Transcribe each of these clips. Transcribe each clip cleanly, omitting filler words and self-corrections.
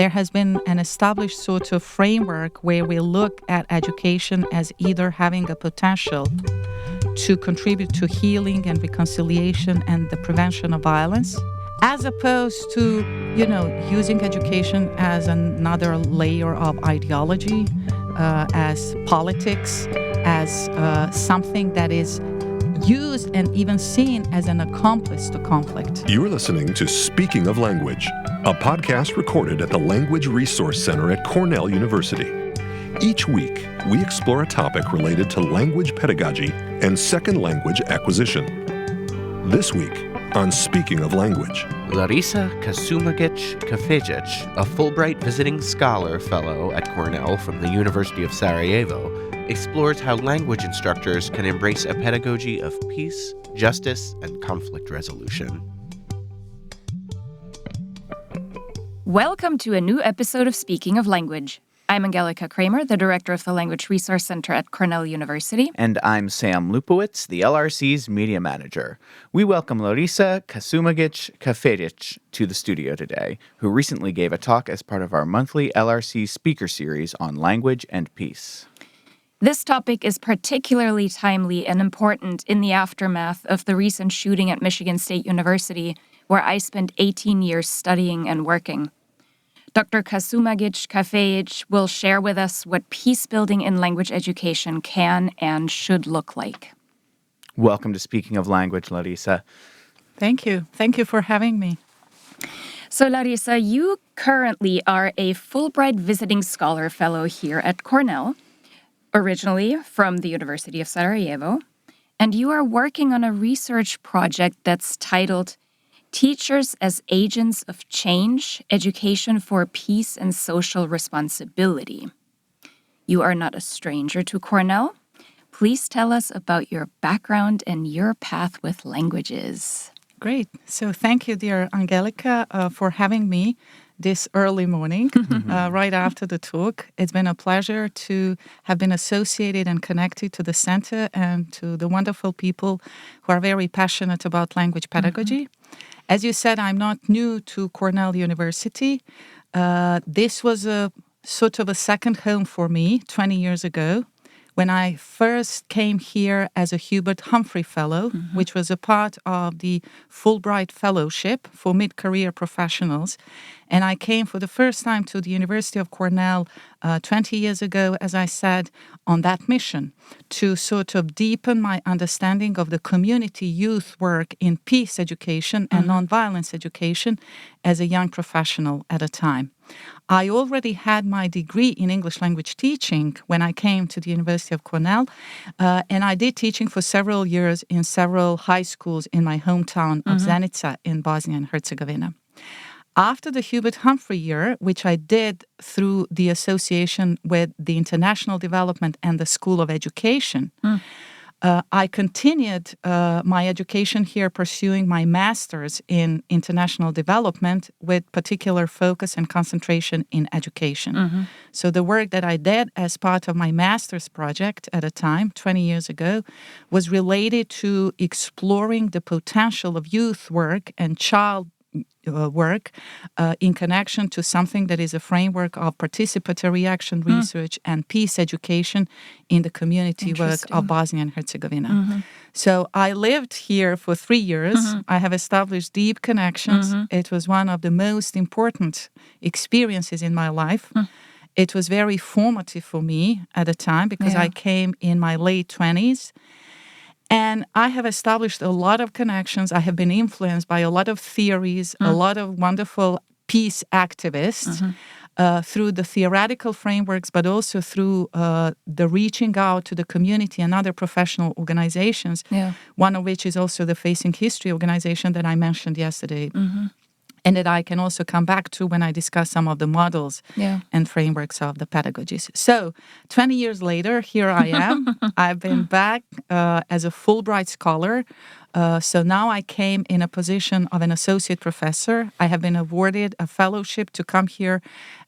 there has been an established sort of framework where we look at education as either having a potential to contribute to healing and reconciliation and the prevention of violence, as opposed to, using education as another layer of ideology, as politics, as something that is used and even seen as an accomplice to conflict. You're listening to Speaking of Language, a podcast recorded at the Language Resource Center at Cornell University. Each week, we explore a topic related to language pedagogy and second language acquisition. This week, on Speaking of Language, Larisa Kasumagić Kafedžić, a Fulbright Visiting Scholar Fellow at Cornell from the University of Sarajevo, explores how language instructors can embrace a pedagogy of peace, justice, and conflict resolution. Welcome to a new episode of Speaking of Language. I'm Angelica Kramer, the director of the Language Resource Center at Cornell University. And I'm Sam Lupowitz, the LRC's media manager. We welcome Larisa Kasumagić Kafedžić to the studio today, who recently gave a talk as part of our monthly LRC speaker series on language and peace. This topic is particularly timely and important in the aftermath of the recent shooting at Michigan State University, where I spent 18 years studying and working. Dr. Kasumagić Kafedžić will share with us what peace-building in language education can and should look like. Welcome to Speaking of Language, Larisa. Thank you. Thank you for having me. So, Larisa, you currently are a Fulbright Visiting Scholar Fellow here at Cornell, originally from the University of Sarajevo, and you are working on a research project that's titled Teachers as Agents of Change, Education for Peace and Social Responsibility. You are not a stranger to Cornell. Please tell us about your background and your path with languages. Great. So thank you, dear Angelica, for having me this early morning, right after the talk. It's been a pleasure to have been associated and connected to the center and to the wonderful people who are very passionate about language pedagogy. As you said, I'm not new to Cornell University. This was a sort of a second home for me 20 years ago when I first came here as a Hubert Humphrey Fellow, which was a part of the Fulbright Fellowship for mid-career professionals. And I came for the first time to the University of Cornell 20 years ago, as I said, on that mission to sort of deepen my understanding of the community youth work in peace education and nonviolence education as a young professional at a time. I already had my degree in English language teaching when I came to the University of Cornell, and I did teaching for several years in several high schools in my hometown of Zenica in Bosnia and Herzegovina. After the Hubert Humphrey year, which I did through the association with the International Development and the School of Education, I continued my education here pursuing my master's in international development with particular focus and concentration in education. So the work that I did as part of my master's project at a time, 20 years ago, was related to exploring the potential of youth work and child work in connection to something that is a framework of participatory action research and peace education in the community work of Bosnia and Herzegovina. So I lived here for 3 years. I have established deep connections. It was one of the most important experiences in my life. It was very formative for me at the time because I came in my late 20s. And I have established a lot of connections. I have been influenced by a lot of theories, a lot of wonderful peace activists through the theoretical frameworks, but also through the reaching out to the community and other professional organizations, one of which is also the Facing History organization that I mentioned yesterday. And that I can also come back to when I discuss some of the models and frameworks of the pedagogies. So 20 years later, here I am. I've been back as a Fulbright scholar. So now I came in a position of an associate professor. I have been awarded a fellowship to come here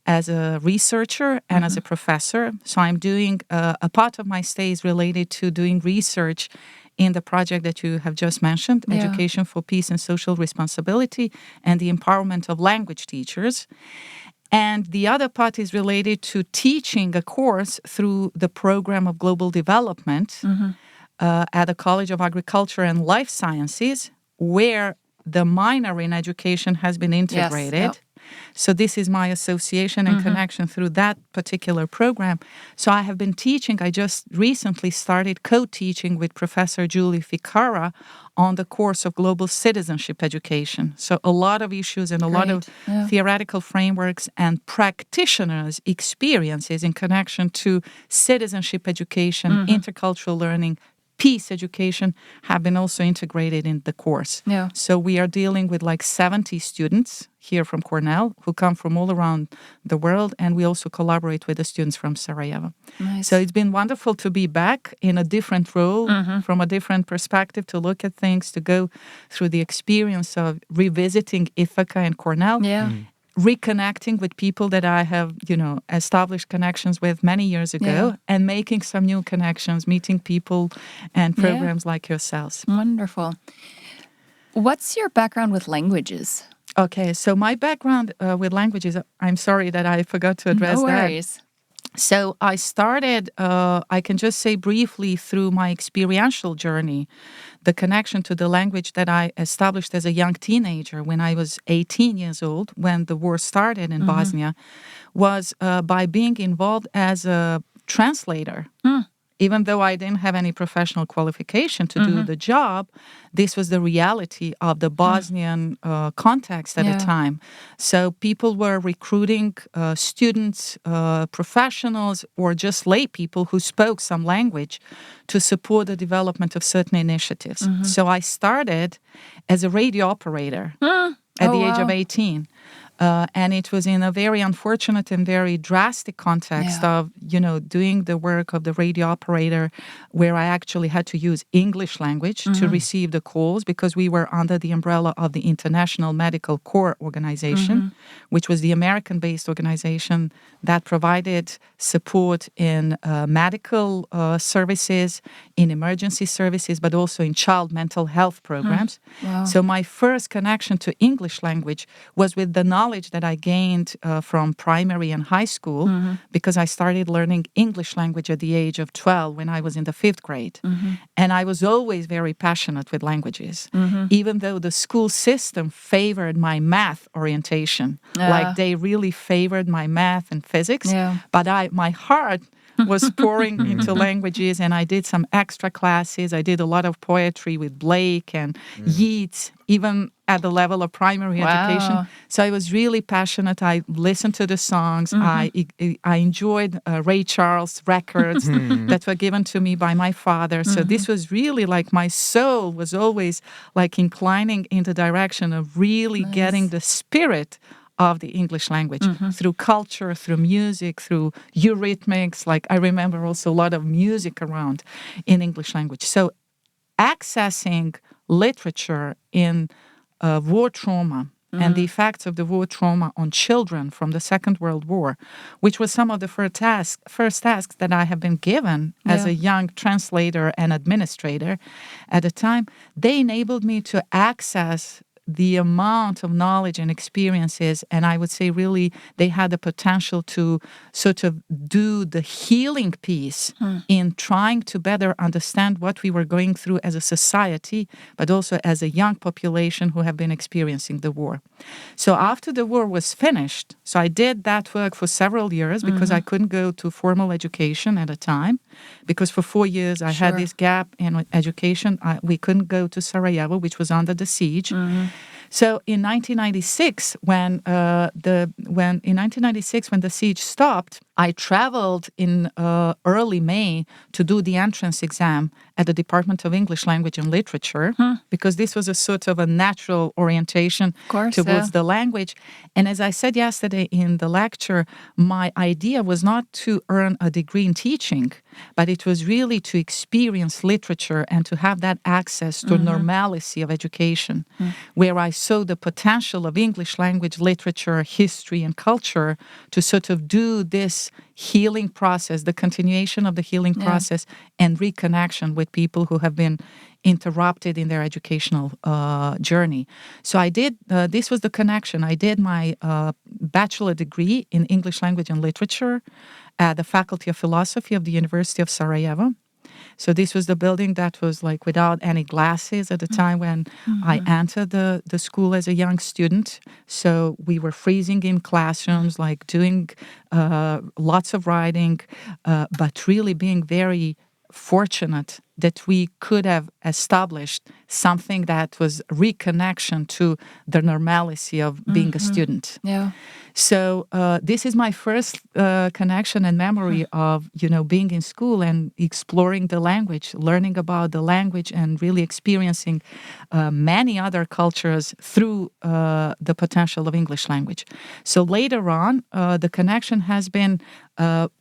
as a researcher and as a professor. So I'm doing a part of my stay is related to doing research in the project that you have just mentioned, Education for Peace and Social Responsibility, and the empowerment of language teachers. And the other part is related to teaching a course through the program of global development at the College of Agriculture and Life Sciences, where the minor in education has been integrated. Yes, So this is my association and connection through that particular program. So I have been teaching. I just recently started co-teaching with Professor Julie Ficara on the course of global citizenship education. So a lot of issues and a lot of theoretical frameworks and practitioners' experiences in connection to citizenship education, intercultural learning, peace education have been also integrated in the course. Yeah. So we are dealing with like 70 students here from Cornell who come from all around the world, and we also collaborate with the students from Sarajevo. Nice. So it's been wonderful to be back in a different role, from a different perspective, to look at things, to go through the experience of revisiting Ithaca and Cornell. Yeah. Reconnecting with people that I have, established connections with many years ago, and making some new connections, meeting people and programs like yourselves. Wonderful. What's your background with languages? Okay, so my background with languages, I'm sorry that I forgot to address No that. worries. So I started, I can just say briefly, through my experiential journey, the connection to the language that I established as a young teenager when I was 18 years old, when the war started in Bosnia, was by being involved as a translator. Even though I didn't have any professional qualification to do the job, this was the reality of the Bosnian context at the time. So people were recruiting students, professionals, or just lay people who spoke some language to support the development of certain initiatives. So I started as a radio operator at the age of 18. And it was in a very unfortunate and very drastic context of, doing the work of the radio operator, where I actually had to use English language to receive the calls, because we were under the umbrella of the International Medical Corps Organization, which was the American-based organization that provided support in medical services, in emergency services, but also in child mental health programs. Wow. So my first connection to English language was with the knowledge that I gained from primary and high school, because I started learning English language at the age of 12 when I was in the 5th grade. And I was always very passionate with languages, even though the school system favored my math orientation. Like they really favored my math and physics, but my heart was pouring into languages, and I did some extra classes. I did a lot of poetry with Blake and Yeats, even at the level of primary education. So I was really passionate. I listened to the songs. I enjoyed Ray Charles records that were given to me by my father. So this was really like my soul was always like inclining in the direction of really getting the spirit of the English language through culture, through music, through eurythmics. Like I remember also a lot of music around in English language. So accessing literature in war trauma and the effects of the war trauma on children from the Second World War, which was some of the first tasks that I have been given as a young translator and administrator at the time, they enabled me to access the amount of knowledge and experiences, and I would say really they had the potential to sort of do the healing piece in trying to better understand what we were going through as a society, but also as a young population who have been experiencing the war. So after the war was finished, so I did that work for several years because I couldn't go to formal education at a time, because for 4 years I had this gap in education. We couldn't go to Sarajevo, which was under the siege. So in 1996, when the siege stopped, I traveled in early May to do the entrance exam at the Department of English Language and Literature, because this was a sort of a natural orientation towards the language. And as I said yesterday in the lecture, my idea was not to earn a degree in teaching, but it was really to experience literature and to have that access to normalcy of education, where I saw the potential of English language, literature, history, and culture to sort of do this healing process, the continuation of the healing process and reconnection with people who have been interrupted in their educational journey. So I did, this was the connection. I did my bachelor degree in English language and literature at the Faculty of Philosophy of the University of Sarajevo. So this was the building that was like without any glasses at the time when I entered the school as a young student. So we were freezing in classrooms, like doing lots of writing, but really being very fortunate that we could have established something that was reconnection to the normalcy of being a student. Yeah. So this is my first connection and memory of, being in school and exploring the language, learning about the language and really experiencing many other cultures through the potential of English language. So later on, the connection has been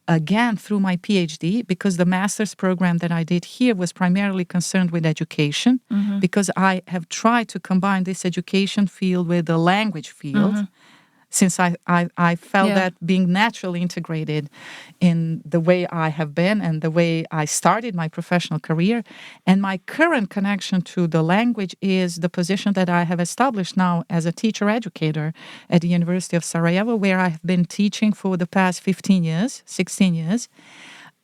again through my PhD, because the master's program that I did here was primarily concerned with education, because I have tried to combine this education field with the language field, since I felt that being naturally integrated in the way I have been and the way I started my professional career. And my current connection to the language is the position that I have established now as a teacher-educator at the University of Sarajevo, where I have been teaching for the past 16 years.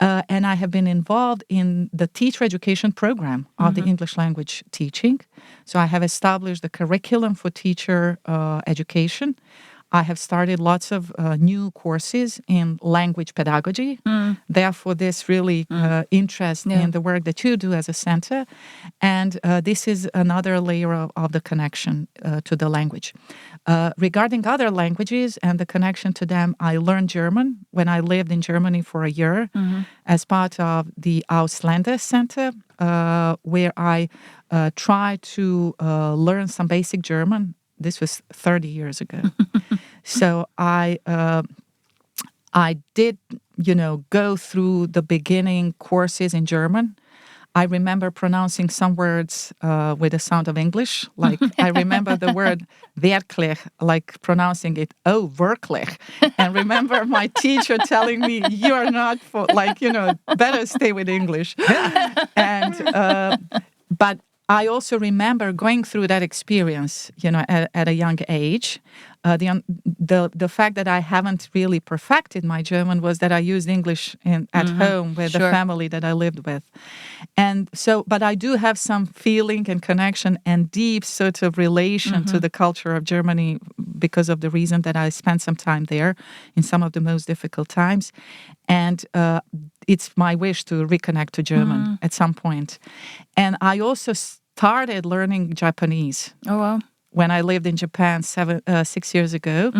And I have been involved in the teacher education program of the English language teaching. So I have established the curriculum for teacher education. I have started lots of new courses in language pedagogy. Therefore, this really interest in the work that you do as a center. And this is another layer of the connection to the language. Regarding other languages and the connection to them, I learned German when I lived in Germany for a year as part of the Ausländer Center, where I tried to learn some basic German. This was 30 years ago. So I did, go through the beginning courses in German. I remember pronouncing some words with the sound of English. Like I remember the word wirklich, like pronouncing it, oh, wirklich. And remember my teacher telling me, you are not for, better stay with English. And, but I also remember going through that experience, at a young age. The fact that I haven't really perfected my German was that I used English at home with the family that I lived with. And so, but I do have some feeling and connection and deep sort of relation to the culture of Germany because of the reason that I spent some time there in some of the most difficult times. And it's my wish to reconnect to German at some point. And I also started learning Japanese. Oh, wow. When I lived in Japan 6 years ago.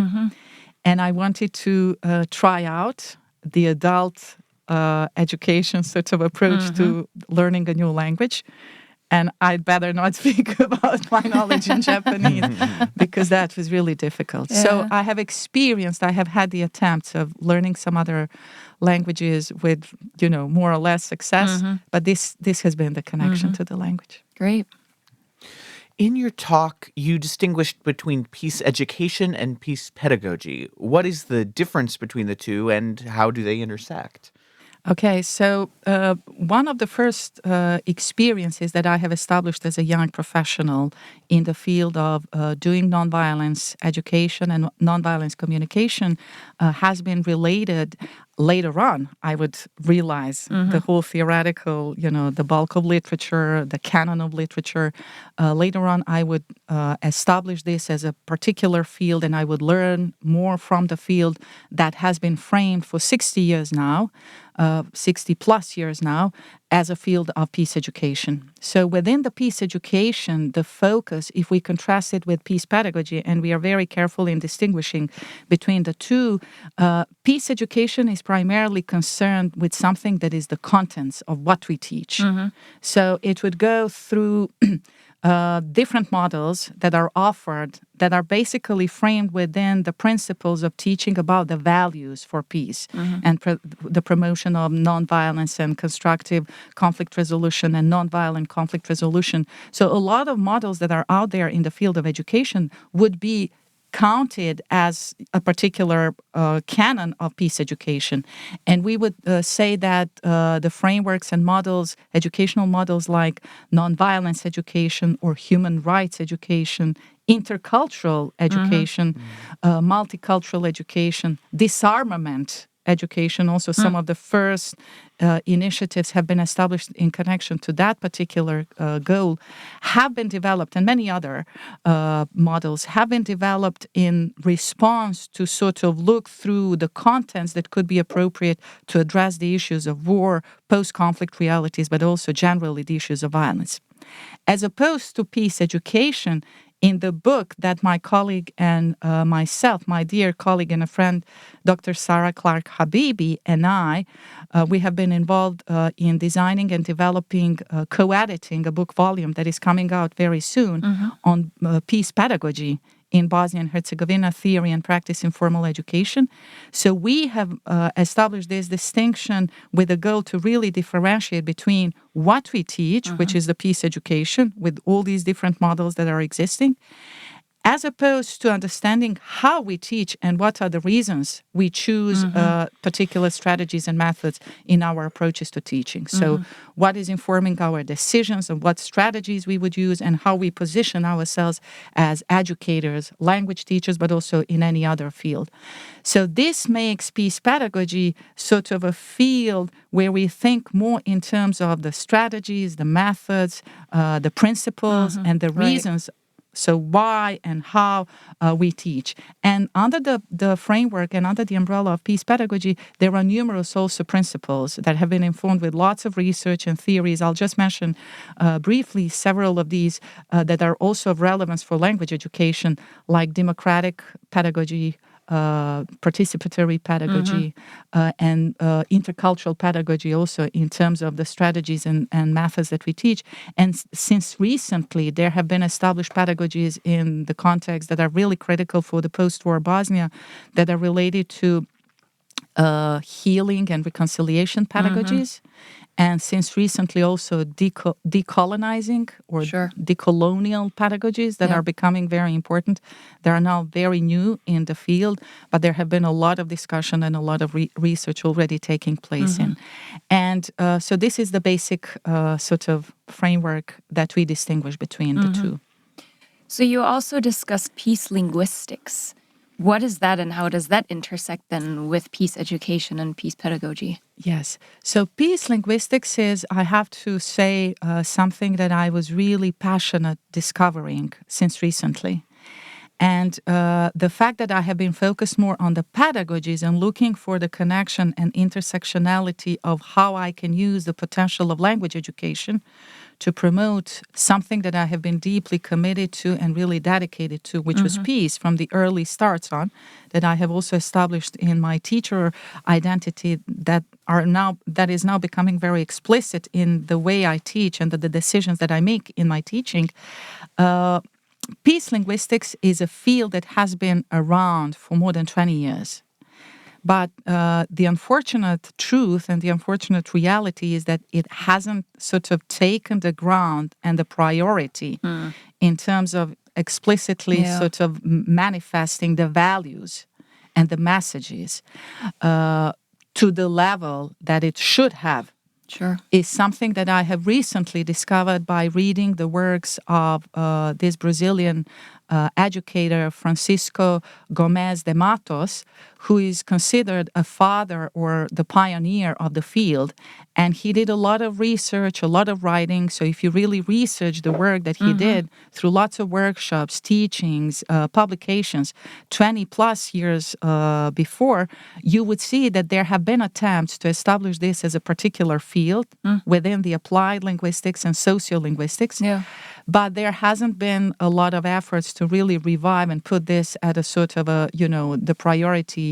And I wanted to try out the adult education sort of approach to learning a new language. And I'd better not speak about my knowledge in Japanese because that was really difficult. Yeah. So I have had the attempts of learning some other languages with, more or less success. But this has been the connection to the language. Great. In your talk, you distinguished between peace education and peace pedagogy. What is the difference between the two and how do they intersect? Okay, so one of the first experiences that I have established as a young professional in the field of doing nonviolence education and nonviolence communication has been related. Later on, I would realize the whole theoretical, the bulk of literature, the canon of literature. Later on, I would establish this as a particular field, and I would learn more from the field that has been framed for 60 years now, 60 plus years now, as a field of peace education. So within the peace education, the focus, if we contrast it with peace pedagogy, and we are very careful in distinguishing between the two, peace education is primarily concerned with something that is the contents of what we teach. So it would go through different models that are offered that are basically framed within the principles of teaching about the values for peace and the promotion of nonviolence and constructive conflict resolution and nonviolent conflict resolution. So a lot of models that are out there in the field of education would be counted as a particular canon of peace education. And we would say that the frameworks and models, educational models like nonviolence education or human rights education, intercultural education, multicultural education, disarmament education, also some of the first initiatives have been established in connection to that particular goal, have been developed, and many other models have been developed in response to sort of look through the contents that could be appropriate to address the issues of war, post-conflict realities, but also generally the issues of violence. As opposed to peace education, in the book that my colleague and myself, my dear colleague and a friend, Dr. Sarah Clark Habibi, and I, we have been involved in designing and developing, co-editing a book volume that is coming out very soon on peace pedagogy in Bosnia and Herzegovina, theory and practice in formal education. So we have established this distinction with a goal to really differentiate between what we teach, which is the peace education with all these different models that are existing, as opposed to understanding how we teach and what are the reasons we choose particular strategies and methods in our approaches to teaching. So what is informing our decisions and what strategies we would use and how we position ourselves as educators, language teachers, but also in any other field. So this makes peace pedagogy sort of a field where we think more in terms of the strategies, the methods, the principles, and the reasons. So why and how we teach. And under the framework and under the umbrella of peace pedagogy, there are numerous also principles that have been informed with lots of research and theories. I'll just mention briefly several of these that are also of relevance for language education, like democratic pedagogy, participatory pedagogy, and intercultural pedagogy also in terms of the strategies and methods that we teach. And since recently, there have been established pedagogies in the context that are really critical for the post-war Bosnia that are related to healing and reconciliation pedagogies. And since recently also decolonizing or decolonial pedagogies that are becoming very important. They are now very new in the field, but there have been a lot of discussion and a lot of research already taking place in. And so this is the basic sort of framework that we distinguish between the two. So you also discussed peace linguistics. What is that and how does that intersect then with peace education and peace pedagogy? Yes. So peace linguistics is, I have to say, something that I was really passionate discovering since recently. And the fact that I have been focused more on the pedagogies and looking for the connection and intersectionality of how I can use the potential of language education to promote something that I have been deeply committed to and really dedicated to, which was peace from the early starts on, that I have also established in my teacher identity that is now becoming very explicit in the way I teach and the decisions that I make in my teaching. Peace linguistics is a field that has been around for more than 20 years. But the unfortunate truth and the unfortunate reality is that it hasn't sort of taken the ground and the priority in terms of explicitly sort of manifesting the values and the messages to the level that it should have. Is something that I have recently discovered by reading the works of this Brazilian educator, Francisco Gomes de Matos, who is considered a father or the pioneer of the field. And he did a lot of research, a lot of writing. So if you really research the work that he did through lots of workshops, teachings, publications, 20 plus years before, you would see that there have been attempts to establish this as a particular field within the applied linguistics and sociolinguistics. But there hasn't been a lot of efforts to really revive and put this at a sort of a, the priority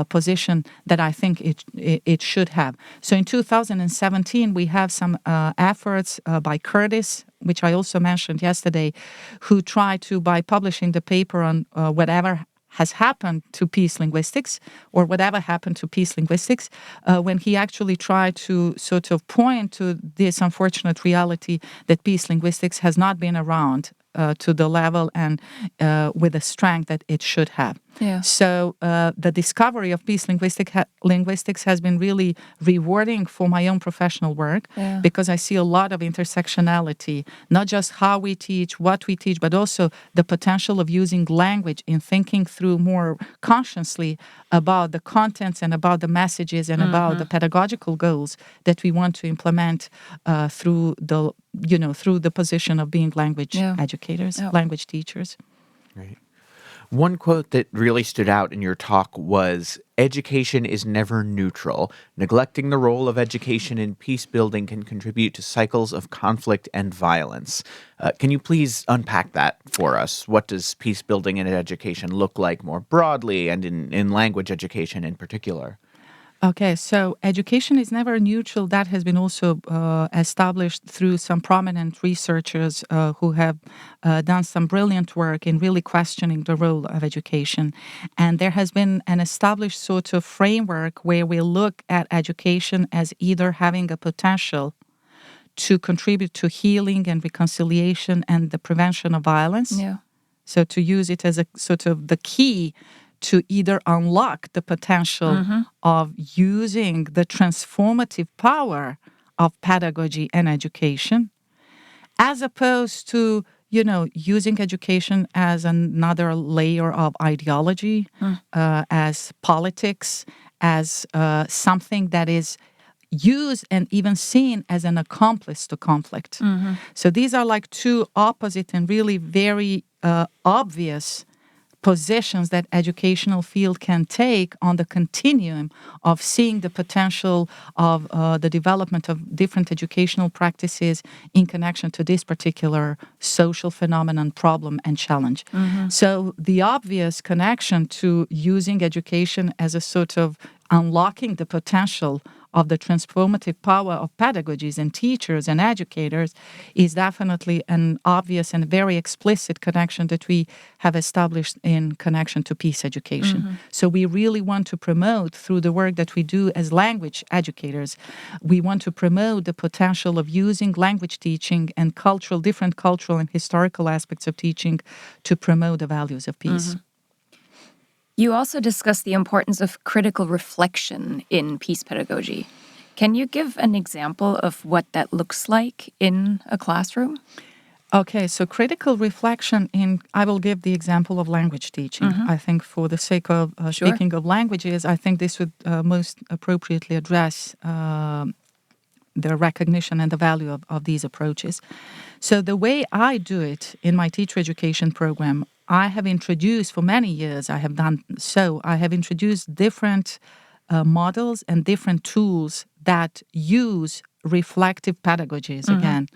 position that I think it should have. So in 2017, we have some efforts by Curtis, which I also mentioned yesterday, who tried to, by publishing the paper on whatever has happened to peace linguistics or whatever happened to peace linguistics, when he actually tried to sort of point to this unfortunate reality that peace linguistics has not been around to the level and with the strength that it should have. Yeah. So the discovery of peace linguistics has been really rewarding for my own professional work because I see a lot of intersectionality, not just how we teach, what we teach, but also the potential of using language in thinking through more consciously about the contents and about the messages and about the pedagogical goals that we want to implement through the position of being language educators, language teachers. Right. One quote that really stood out in your talk was, "Education is never neutral. Neglecting the role of education in peace building can contribute to cycles of conflict and violence." Can you please unpack that for us? What does peace building in education look like more broadly and in language education in particular? Okay, so education is never neutral. That has been also established through some prominent researchers who have done some brilliant work in really questioning the role of education. And there has been an established sort of framework where we look at education as either having a potential to contribute to healing and reconciliation and the prevention of violence. Yeah. So to use it as a sort of the key to either unlock the potential of using the transformative power of pedagogy and education, as opposed to, using education as another layer of ideology, as politics, as something that is used and even seen as an accomplice to conflict. So these are like two opposite and really very obvious positions that educational field can take on the continuum of seeing the potential of the development of different educational practices in connection to this particular social phenomenon, problem, and challenge. So the obvious connection to using education as a sort of unlocking the potential of the transformative power of pedagogies and teachers and educators is definitely an obvious and very explicit connection that we have established in connection to peace education. So we really want to promote, through the work that we do as language educators, we want to promote the potential of using language teaching and different cultural and historical aspects of teaching to promote the values of peace. You also discuss the importance of critical reflection in peace pedagogy. Can you give an example of what that looks like in a classroom? Okay, so critical reflection I will give the example of language teaching. I think for the sake of speaking of languages, I think this would most appropriately address the recognition and the value of these approaches. So the way I do it in my teacher education program, I have introduced, for many years I have introduced different models and different tools that use reflective pedagogies, again,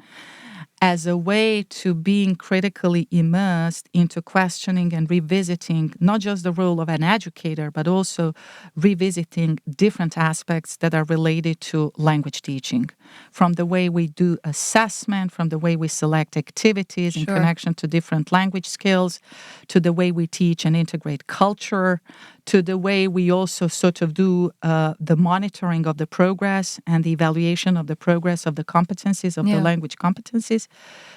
as a way to being critically immersed into questioning and revisiting not just the role of an educator, but also revisiting different aspects that are related to language teaching. From the way we do assessment, from the way we select activities in connection to different language skills, to the way we teach and integrate culture, to the way we also sort of do the monitoring of the progress and the evaluation of the progress of the competencies, of the language competencies.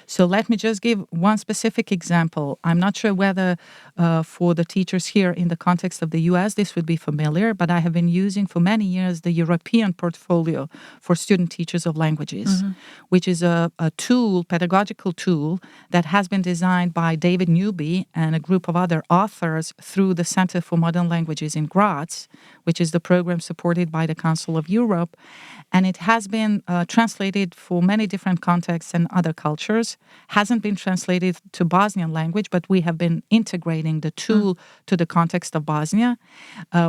So let me just give one specific example. I'm not sure whether for the teachers here in the context of the U.S. this would be familiar, but I have been using for many years the European portfolio for student teachers of languages, which is a tool, pedagogical tool, that has been designed by David Newby and a group of other authors through the Center for Modern Languages in Graz, which is the program supported by the Council of Europe. And it has been translated for many different contexts and other cultures. Hasn't been translated to Bosnian language, but we have been integrating the tool to the context of Bosnia.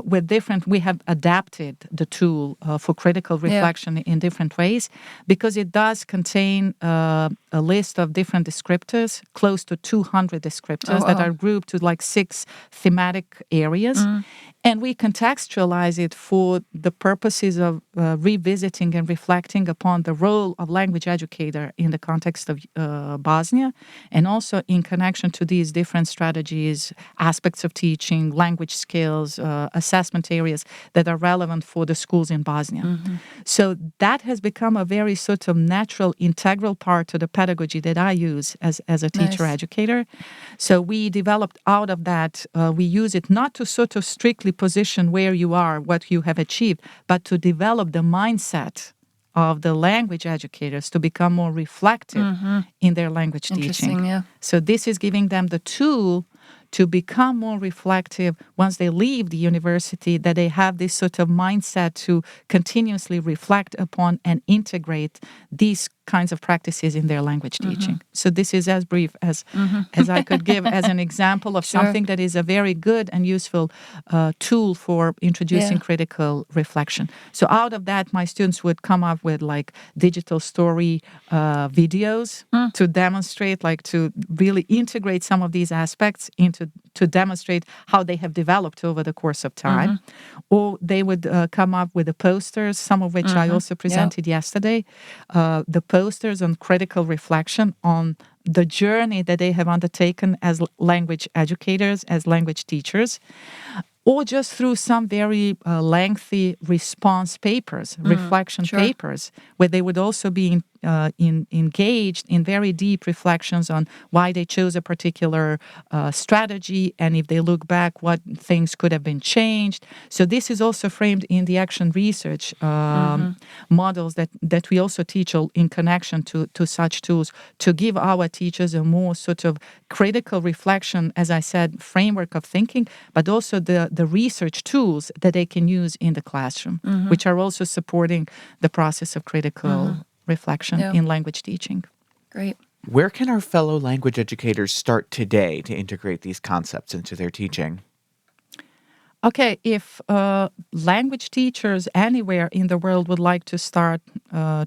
We have adapted the tool for critical reflection in different ways, because it does contain a list of different descriptors, close to 200 descriptors that are grouped to like 6 thematic areas. And we contextualize it for the purposes of revisiting and reflecting upon the role of language educator in the context of Bosnia, and also in connection to these different strategies, aspects of teaching, language skills, assessment areas that are relevant for the schools in Bosnia. So that has become a very sort of natural, integral part to the pedagogy that I use as a teacher educator. So we developed out of that, we use it not to sort of strictly position where you are, what you have achieved, but to develop the mindset of the language educators to become more reflective in their language teaching. Yeah. So this is giving them the tool to become more reflective once they leave the university, that they have this sort of mindset to continuously reflect upon and integrate these kinds of practices in their language teaching. So this is as brief as I could give as an example of something that is a very good and useful tool for introducing critical reflection. So out of that, my students would come up with like digital story videos to demonstrate, like to really integrate some of these aspects to demonstrate how they have developed over the course of time. Or they would come up with the posters, some of which I also presented yesterday, the posters on critical reflection on the journey that they have undertaken as language educators, as language teachers, or just through some very lengthy response papers, reflection papers, where they would also be engaged in very deep reflections on why they chose a particular strategy, and if they look back, what things could have been changed. So this is also framed in the action research models that we also teach in connection to such tools, to give our teachers a more sort of critical reflection, as I said, framework of thinking, but also the research tools that they can use in the classroom, which are also supporting the process of critical reflection in language teaching. Great. Where can our fellow language educators start today to integrate these concepts into their teaching? Okay, if language teachers anywhere in the world would like to start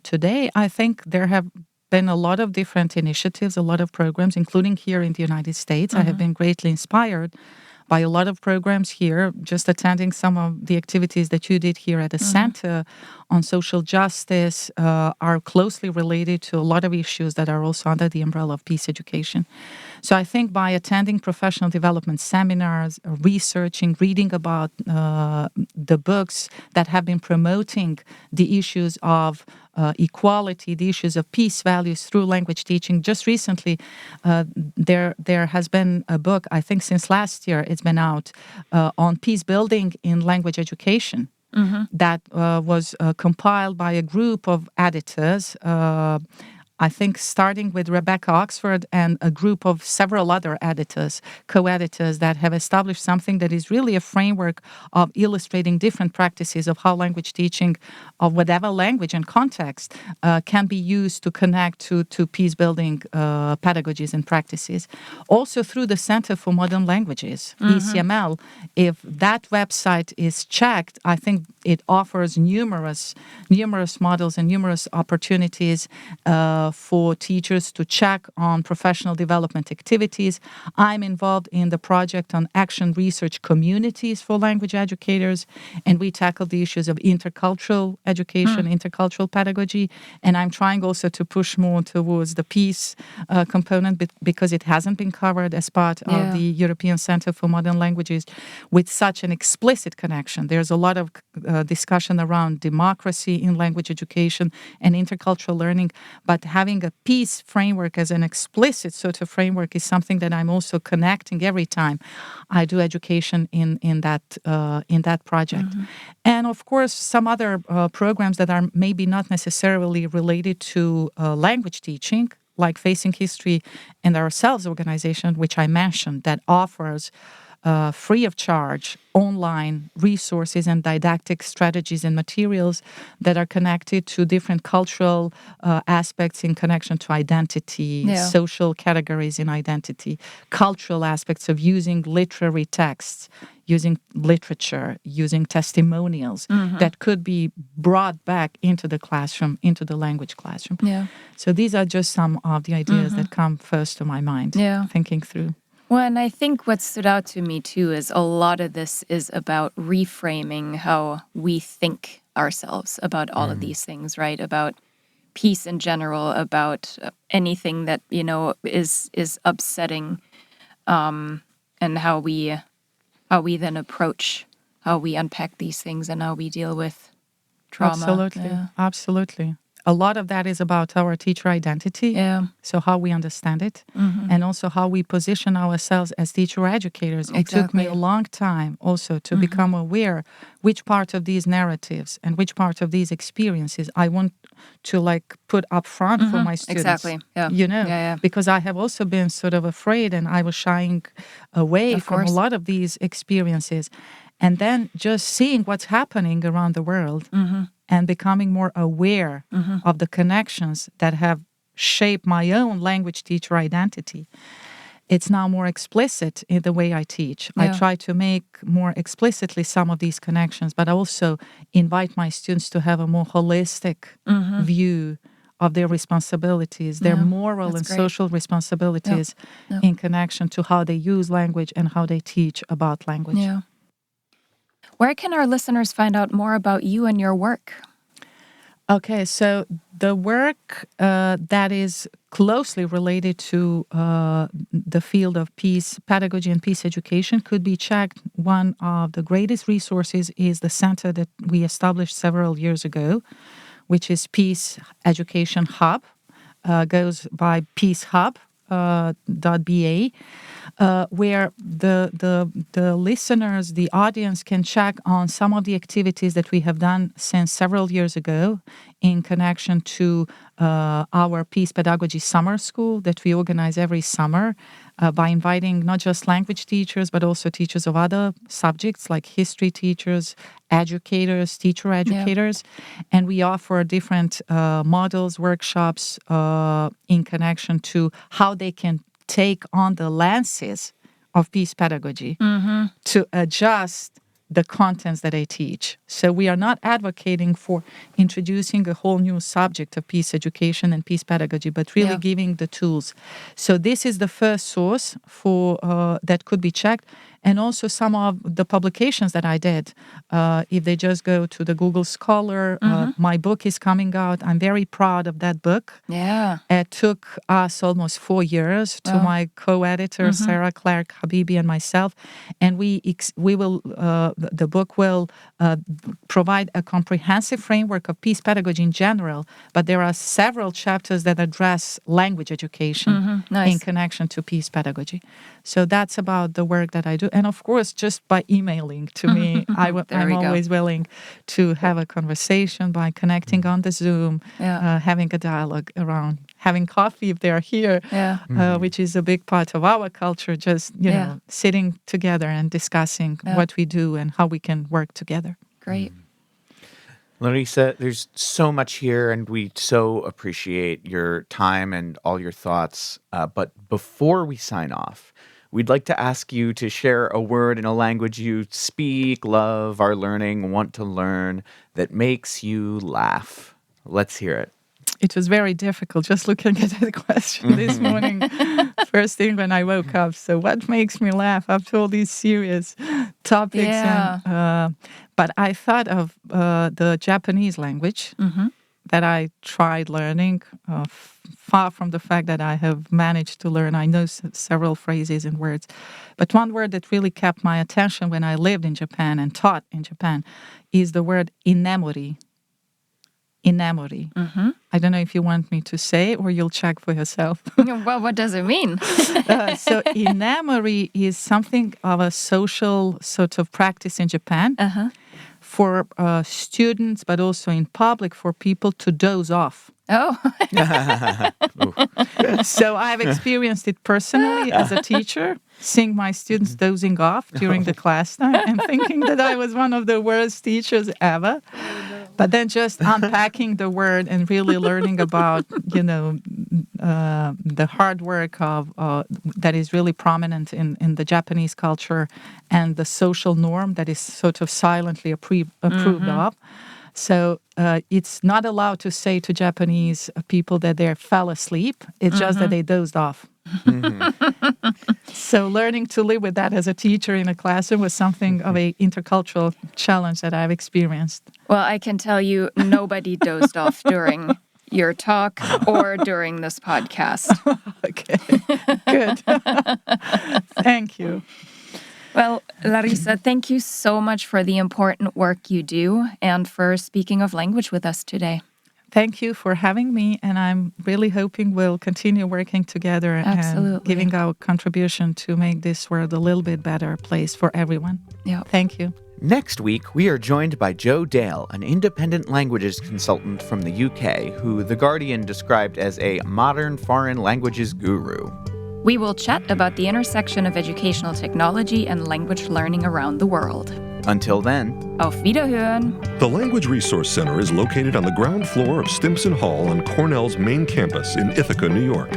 today, I think there have been a lot of different initiatives, a lot of programs, including here in the United States. I have been greatly inspired by a lot of programs here, just attending some of the activities that you did here at the Center on social justice are closely related to a lot of issues that are also under the umbrella of peace education. So I think by attending professional development seminars, researching, reading about the books that have been promoting the issues of equality, the issues of peace values through language teaching. Just recently, there has been a book, I think since last year, it's been out, on peace building in language education. That was compiled by a group of editors, I think starting with Rebecca Oxford and a group of several other editors, co-editors, that have established something that is really a framework of illustrating different practices of how language teaching of whatever language and context can be used to connect to peace-building pedagogies and practices. Also through the Center for Modern Languages, ECML, if that website is checked, I think it offers numerous models and numerous opportunities for teachers to check on professional development activities. I'm involved in the project on action research communities for language educators, and we tackle the issues of intercultural education, intercultural pedagogy, and I'm trying also to push more towards the peace component because it hasn't been covered as part of the European Center for Modern Languages with such an explicit connection. There's a lot of discussion around democracy in language education and intercultural learning, but having a peace framework as an explicit sort of framework is something that I'm also connecting every time I do education in that project. And of course, some other programs that are maybe not necessarily related to language teaching, like Facing History and Ourselves organization, which I mentioned, that offers free of charge online resources and didactic strategies and materials that are connected to different cultural aspects in connection to identity, social categories in identity, cultural aspects of using literary texts, using literature, using testimonials that could be brought back into the classroom, into the language classroom. So these are just some of the ideas that come first to my mind, thinking through. Well, and I think what stood out to me, too, is a lot of this is about reframing how we think ourselves about all of these things, right? About peace in general, about anything that, is upsetting, and how we then approach, how we unpack these things and how we deal with trauma. Absolutely. a lot of that is about our teacher identity. Yeah. So how we understand it, and also how we position ourselves as teacher educators. It took me a long time also to become aware which part of these narratives and which part of these experiences I want to like put up front for my students. Exactly. Yeah. You know, Yeah. because I have also been sort of afraid and I was shying away Of from a course. lot of these experiences. And then just seeing what's happening around the world and becoming more aware of the connections that have shaped my own language teacher identity. It's now more explicit in the way I teach. Yeah. I try to make more explicitly some of these connections, but I also invite my students to have a more holistic view of their responsibilities, their moral that's and great. social responsibilities in connection to how they use language and how they teach about language. Yeah. Where can our listeners find out more about you and your work? Okay, so the work that is closely related to the field of peace pedagogy and peace education could be checked. One of the greatest resources is the center that we established several years ago, which is Peace Education Hub. Goes by peacehub.ba, where the listeners, the audience can check on some of the activities that we have done since several years ago in connection to our Peace Pedagogy Summer School that we organize every summer by inviting not just language teachers, but also teachers of other subjects like history teachers, educators, teacher educators. And we offer different models, workshops in connection to how they can take on the lenses of peace pedagogy to adjust the contents that I teach. So we are not advocating for introducing a whole new subject of peace education and peace pedagogy, but really giving the tools. So this is the first source for that could be checked. And also some of the publications that I did. If they just go to the Google Scholar, my book is coming out. I'm very proud of that book. Yeah. It took us almost 4 years to my co-editor, Sarah Clark Habibi, and myself. And the book will provide a comprehensive framework of peace pedagogy in general, but there are several chapters that address language education in connection to peace pedagogy. So that's about the work that I do. And of course, just by emailing to me, I'm always willing to have a conversation by connecting on the Zoom, having a dialogue around having coffee if they are here, which is a big part of our culture, just, you know, sitting together and discussing what we do and how we can work together. Great. Larisa, there's so much here, and we so appreciate your time and all your thoughts. But before we sign off, we'd like to ask you to share a word in a language you speak, love, are learning, want to learn, that makes you laugh. Let's hear it. It was very difficult just looking at the question this morning, first thing when I woke up. So what makes me laugh after all these serious topics? And, but I thought of the Japanese language that I tried learning, far from the fact that I have managed to learn. I know several phrases and words. But one word that really kept my attention when I lived in Japan and taught in Japan is the word inemori. Inamori. I don't know if you want me to say or you'll check for yourself. Well, what does it mean? So inamori is something of a social sort of practice in Japan for students, but also in public for people to doze off. Oh. So I've experienced it personally as a teacher, seeing my students dozing off during the class time and thinking that I was one of the worst teachers ever. But then just unpacking the word and really learning about, you know, the hard work of that is really prominent in the Japanese culture and the social norm that is sort of silently approved of. So it's not allowed to say to Japanese people that they fell asleep. It's just that they dozed off. So learning to live with that as a teacher in a classroom was something of an intercultural challenge that I've experienced. Well, I can tell you nobody dozed off during your talk or during this podcast. Okay, good. Thank you. Well, Larisa, thank you so much for the important work you do and for speaking of language with us today. thank you for having me, and I'm really hoping we'll continue working together and giving our contribution to make this world a little bit better place for everyone. Yeah. Thank you. Next week, we are joined by Joe Dale, an independent languages consultant from the UK, who The Guardian described as a modern foreign languages guru. We will chat about the intersection of educational technology and language learning around the world. Until then, Auf Wiederhören! The Language Resource Center is located on the ground floor of Stimson Hall on Cornell's main campus in Ithaca, New York.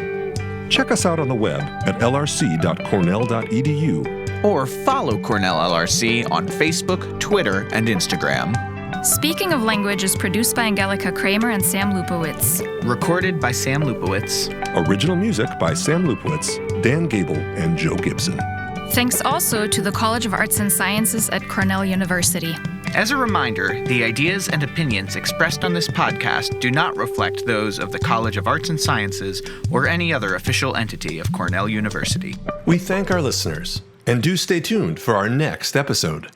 Check us out on the web at lrc.cornell.edu. or follow Cornell LRC on Facebook, Twitter, and Instagram. Speaking of Language is produced by Angelika Kramer and Sam Lupowitz. Recorded by Sam Lupowitz. Original music by Sam Lupowitz, Dan Gable, and Joe Gibson. Thanks also to the College of Arts and Sciences at Cornell University. As a reminder, the ideas and opinions expressed on this podcast do not reflect those of the College of Arts and Sciences or any other official entity of Cornell University. We thank our listeners, and do stay tuned for our next episode.